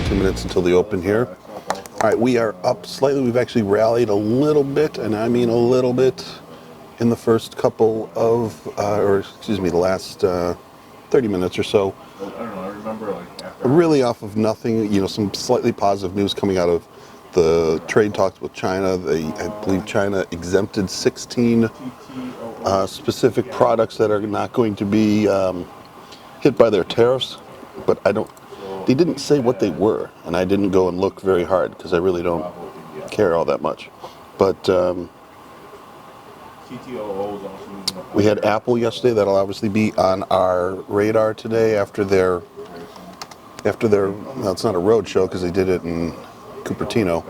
2 minutes until the open here. All right, we are up slightly. We've actually rallied a little bit, and I mean a little bit, in the first couple of, the last 30 minutes or so. I don't know, I remember like after Really off of nothing, some slightly positive news coming out of the trade talks with China. I believe China exempted 16 specific products that are not going to be hit by their tariffs, but they didn't say what they were, and I didn't go and look very hard because I really don't care all that much. But we had Apple yesterday. That'll obviously be on our radar today after their well, it's not a road show because they did it in Cupertino,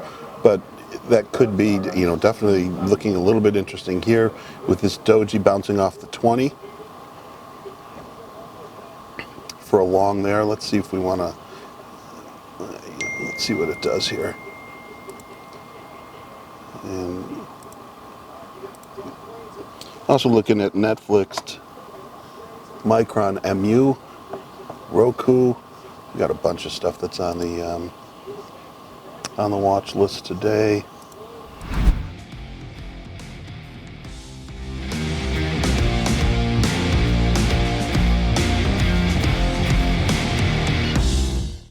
but that could be, definitely looking a little bit interesting here with this doji bouncing off the 20 for a long there. Let's see if we want to, let's see what it does here. And also looking at Netflix, Micron MU, Roku. We got a bunch of stuff that's on the watch list today.